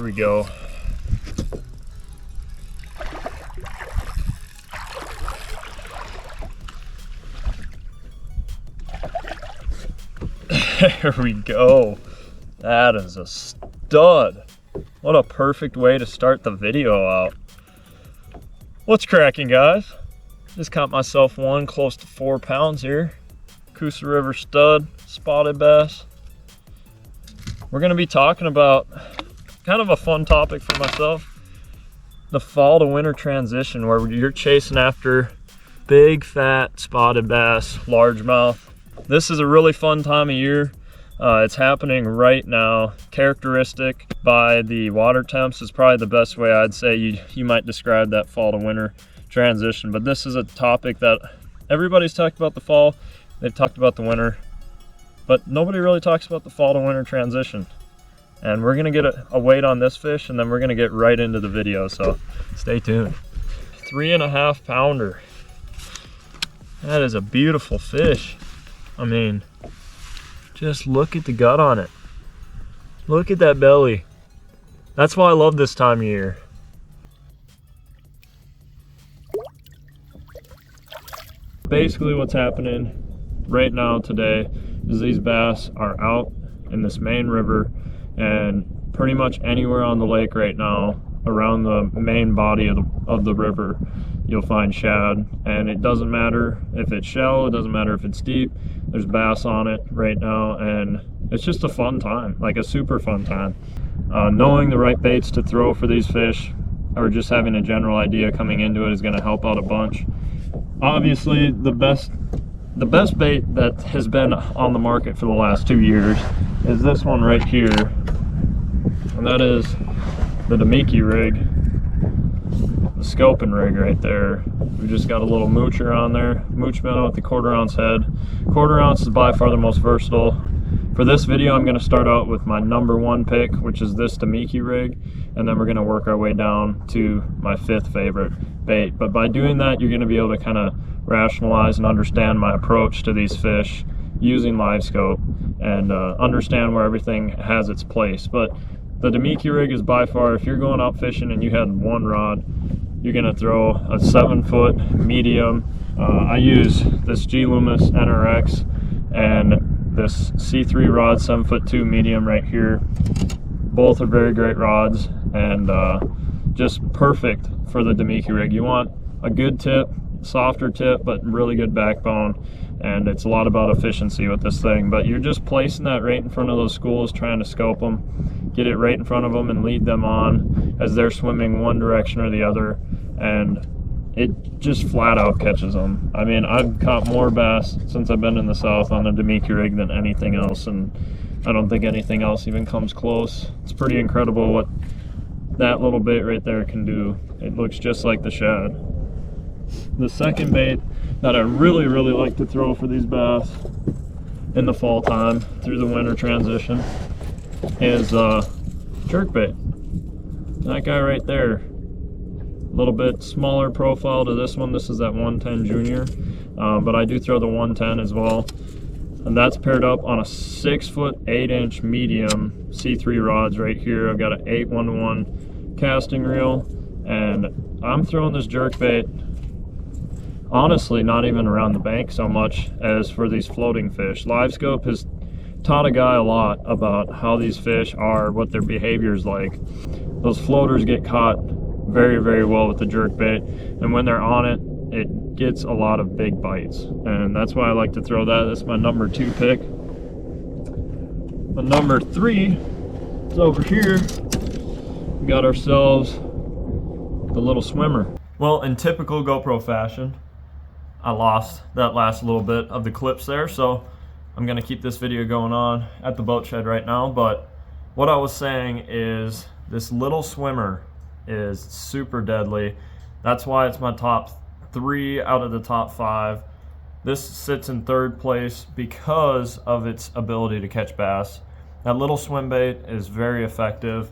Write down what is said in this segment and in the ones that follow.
we go. There we go. That is a stud. What a perfect way to start the video out. What's cracking, guys? Just caught myself one close to 4 pounds here. Coosa River stud, spotted bass. We're gonna be talking about kind of a fun topic for myself. The fall to winter transition, where you're chasing after big, fat, spotted bass, largemouth. This is a really fun time of year. It's happening right now. Characteristic by the water temps is probably the best way I'd say you might describe that fall to winter transition. But this is a topic that everybody's talked about the fall, they've talked about the winter, but nobody really talks about the fall to winter transition. And we're gonna get a weight on this fish, and then we're gonna get right into the video, so stay tuned. 3.5 pounder. That is a beautiful fish. I mean, just look at the gut on it. Look at that belly. That's why I love this time of year. Basically what's happening right now today is these bass are out in this main river, and pretty much anywhere on the lake right now around the main body of the river you'll find shad. And it doesn't matter if it's shallow, it doesn't matter if it's deep, there's bass on it right now, and it's just a fun time, like a super fun time. Knowing the right baits to throw for these fish, or just having a general idea coming into it, is going to help out a bunch. Obviously the best bait that has been on the market for the last 2 years is this one right here, and that is the damiki rig, the Scopin rig right there. We just got a little moocher on there, mooch minnow with the 1/4 ounce head. 1/4 ounce is by far the most versatile. For this video, I'm going to start out with my #1 pick, which is this damiki rig, and then we're going to work our way down to my 5th favorite bait. But by doing that, you're going to be able to kind of rationalize and understand my approach to these fish using Livescope, and understand where everything has its place. But the damiki rig is by far, if you're going out fishing and you had one rod, you're going to throw a 7-foot medium. I use this G Loomis NRX and this C3 rod, 7'2" medium right here. Both are very great rods, and just perfect for the damiki rig. You want a good tip, softer tip, but really good backbone, and it's a lot about efficiency with this thing. But you're just placing that right in front of those schools, trying to scope them, get it right in front of them and lead them on as they're swimming one direction or the other, and it just flat out catches them. I mean, I've caught more bass since I've been in the South on the damiki rig than anything else, and I don't think anything else even comes close. It's pretty incredible what that little bait right there can do. It looks just like the shad. The second bait that I really like to throw for these bass in the fall time through the winter transition is jerkbait. That guy right there, a little bit smaller profile to this one. This is that 110 junior, but I do throw the 110 as well, and that's paired up on a 6'8" 8" medium C3 rods right here. I've got an 8 1-to-1 casting reel, and I'm throwing this jerkbait honestly not even around the bank so much as for these floating fish. Livescope has taught a guy a lot about how these fish are, what their behavior is like. Those floaters get caught very well with the jerkbait, and when they're on it, it gets a lot of big bites, and that's why I like to throw that. That's my #2 pick. My #3 is over here. We got ourselves the little swimmer. Well, in typical GoPro fashion, I lost that last little bit of the clips there, so I'm gonna keep this video going on at the boat shed right now. But what I was saying is this little swimmer is super deadly. That's why it's my top 3 out of the top 5. This sits in 3rd place because of its ability to catch bass. That little swim bait is very effective,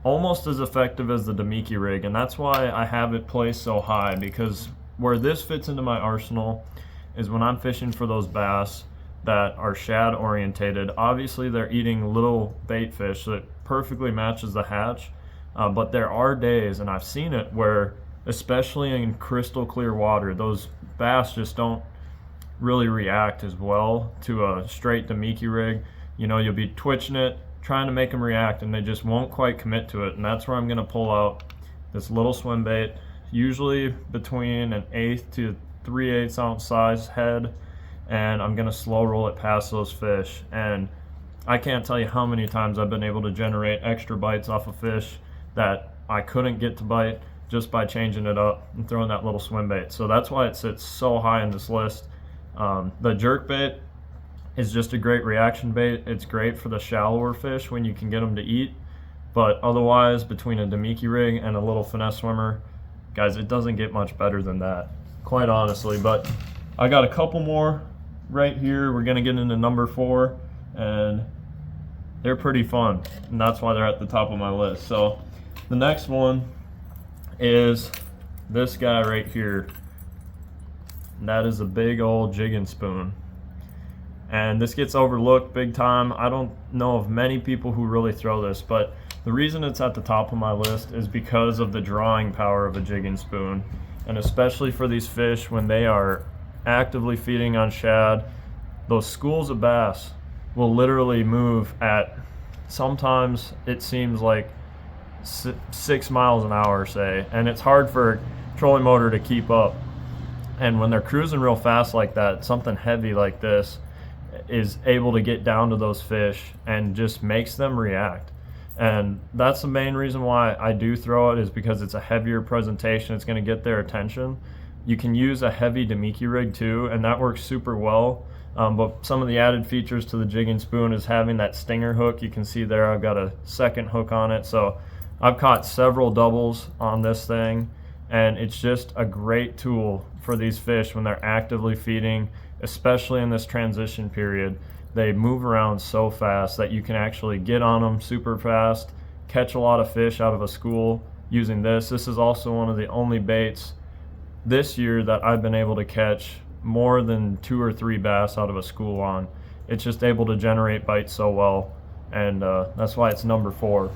almost as effective as the damiki rig, and that's why I have it placed so high, because where this fits into my arsenal is when I'm fishing for those bass that are shad orientated. Obviously they're eating little bait fish, so it perfectly matches the hatch, But there are days, and I've seen it, where especially in crystal clear water, those bass just don't really react as well to a straight damiki rig. You know, you'll be twitching it, trying to make them react, and they just won't quite commit to it. And that's where I'm going to pull out this little swim bait, usually between an 1/8 to 3/8 ounce size head, and I'm going to slow roll it past those fish. And I can't tell you how many times I've been able to generate extra bites off of fish that I couldn't get to bite just by changing it up and throwing that little swim bait. So that's why it sits so high in this list. The jerkbait is just a great reaction bait. It's great for the shallower fish when you can get them to eat, but otherwise, between a damiki rig and a little finesse swimmer, guys, it doesn't get much better than that, quite honestly. But I got a couple more right here. We're gonna get into number 4, and they're pretty fun, and that's why they're at the top of my list. So the next one is this guy right here. And that is a big old jigging spoon. And this gets overlooked big time. I don't know of many people who really throw this, but the reason it's at the top of my list is because of the drawing power of a jigging spoon. And especially for these fish when they are actively feeding on shad, those schools of bass will literally move at, sometimes it seems like 6 miles an hour, say, and it's hard for a trolling motor to keep up. And when they're cruising real fast like that, something heavy like this is able to get down to those fish and just makes them react. And that's the main reason why I do throw it, is because it's a heavier presentation. It's going to get their attention. You can use a heavy damiki rig too, and that works super well. But some of the added features to the jigging spoon is having that stinger hook. You can see there I've got a second hook on it. So I've caught several doubles on this thing, and it's just a great tool for these fish when they're actively feeding, especially in this transition period. They move around so fast that you can actually get on them super fast, catch a lot of fish out of a school using this. This is also one of the only baits this year that I've been able to catch more than 2 or 3 bass out of a school on. It's just able to generate bites so well, and that's why it's number 4.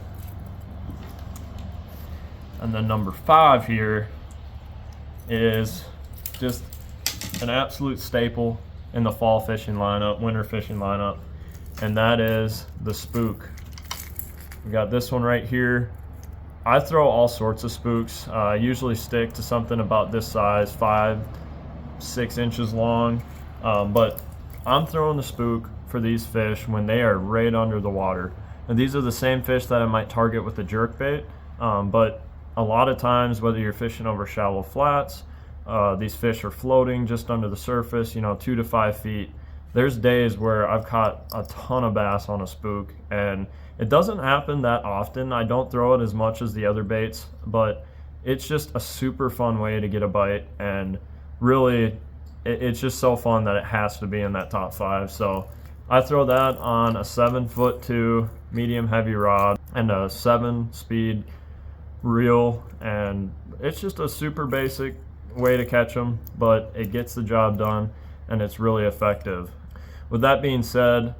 And then number 5 here is just an absolute staple in the fall fishing lineup, winter fishing lineup, and that is the spook. We got this one right here. I throw all sorts of spooks. I usually stick to something about this size, 5-6 inches long, but I'm throwing the spook for these fish when they are right under the water. And these are the same fish that I might target with the jerkbait, but a lot of times, whether you're fishing over shallow flats, these fish are floating just under the surface, 2 to 5 feet. There's days where I've caught a ton of bass on a spook, and it doesn't happen that often. I don't throw it as much as the other baits, but it's just a super fun way to get a bite, and really it's just so fun that it has to be in that top 5. So I throw that on a 7'2" medium heavy rod and a 7-speed reel, and it's just a super basic way to catch them, but it gets the job done and it's really effective. With that being said,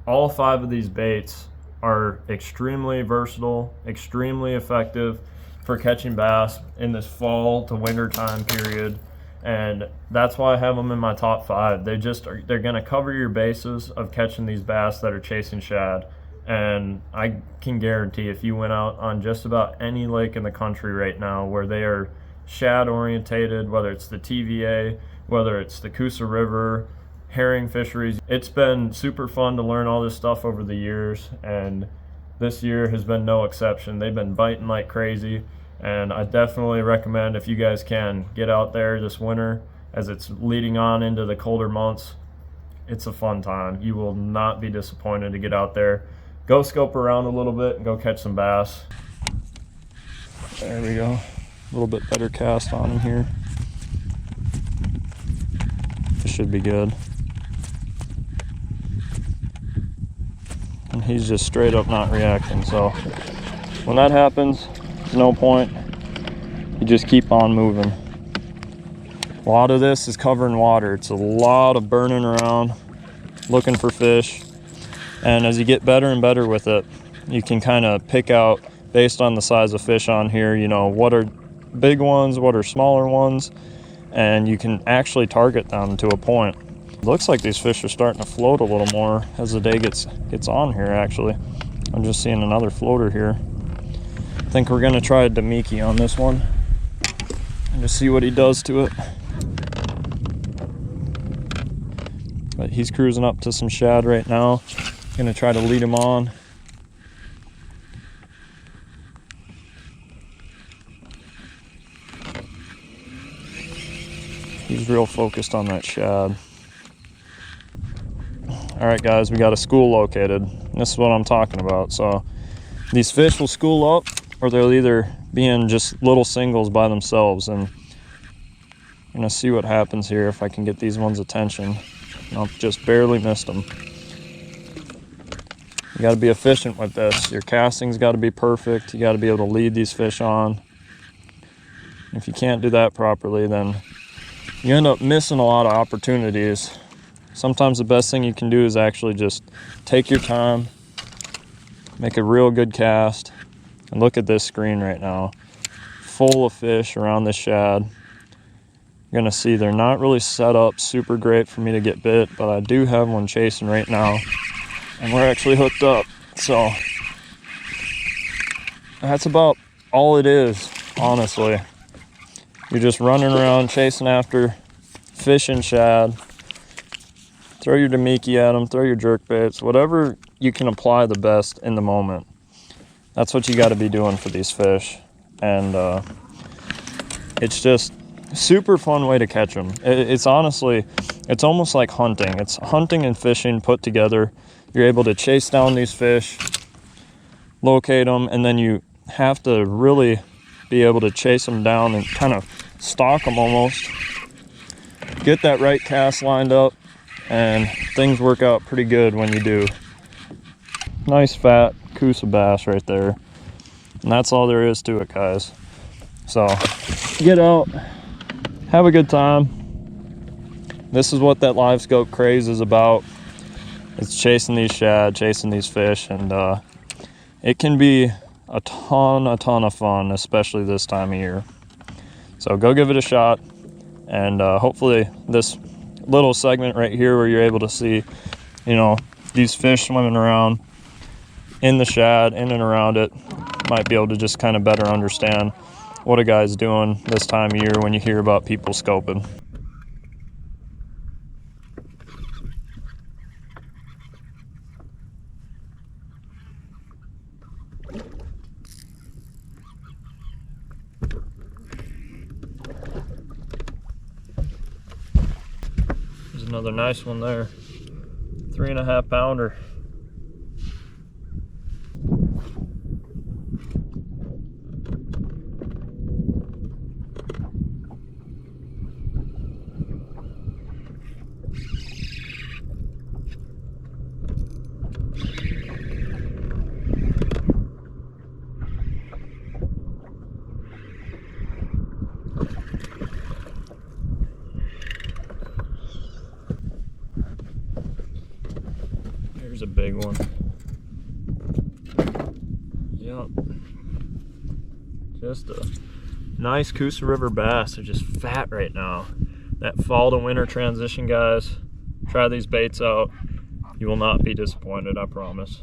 all 5 of these baits are extremely versatile, extremely effective for catching bass in this fall to winter time period, and that's why I have them in my top 5. They're going to cover your bases of catching these bass that are chasing shad. And I can guarantee if you went out on just about any lake in the country right now where they are shad orientated, whether it's the TVA, whether it's the Coosa River, herring fisheries, it's been super fun to learn all this stuff over the years, and this year has been no exception. They've been biting like crazy, and I definitely recommend, if you guys can, get out there this winter as it's leading on into the colder months. It's a fun time. You will not be disappointed to get out there. Go scope around a little bit and go catch some bass. There we go. A little bit better cast on him here. This should be good. And he's just straight up not reacting. So when that happens, there's no point. You just keep on moving. A lot of this is covering water. It's a lot of burning around, looking for fish. And as you get better and better with it, you can kind of pick out based on the size of fish on here, you know, what are big ones, what are smaller ones, and you can actually target them to a point. It looks like these fish are starting to float a little more as the day gets on here. Actually, I'm just seeing another floater here. I think we're gonna try a damiki on this one and just see what he does to it. But he's cruising up to some shad right now. Gonna try to lead him on. He's real focused on that shad. All right, guys, we got a school located. This is what I'm talking about. So these fish will school up, or they'll either be in just little singles by themselves. And I'm gonna see what happens here if I can get these ones' attention. Nope, just barely missed them. You got to be efficient with this. Your casting's got to be perfect. You got to be able to lead these fish on. If you can't do that properly, then you end up missing a lot of opportunities. Sometimes the best thing you can do is actually just take your time, make a real good cast. And look at this screen right now, full of fish around this shad. You're gonna see they're not really set up super great for me to get bit, but I do have one chasing right now, and we're actually hooked up. So that's about all it is, honestly. You're just running around chasing after fish and shad. Throw your damiki at them, throw your jerkbaits, whatever you can apply the best in the moment. That's what you got to be doing for these fish. And it's just a super fun way to catch them. It's honestly, it's almost like hunting. It's hunting and fishing put together. You're able to chase down these fish, locate them, and then you have to really be able to chase them down and kind of stalk them almost. Get that right cast lined up, and things work out pretty good when you do. Nice fat Coosa bass right there. And that's all there is to it, guys. So get out, have a good time. This is what that Livescope craze is about. It's chasing these shad, chasing these fish, and it can be a ton of fun, especially this time of year. So go give it a shot, and hopefully this little segment right here where you're able to see, you know, these fish swimming around in the shad, in and around it, might be able to just kind of better understand what a guy's doing this time of year when you hear about people scoping. There's another nice one there, 3.5 pounder. Here's a big one. Yep. Just a nice Coosa River bass. They're just fat right now. That fall to winter transition, guys. Try these baits out. You will not be disappointed, I promise.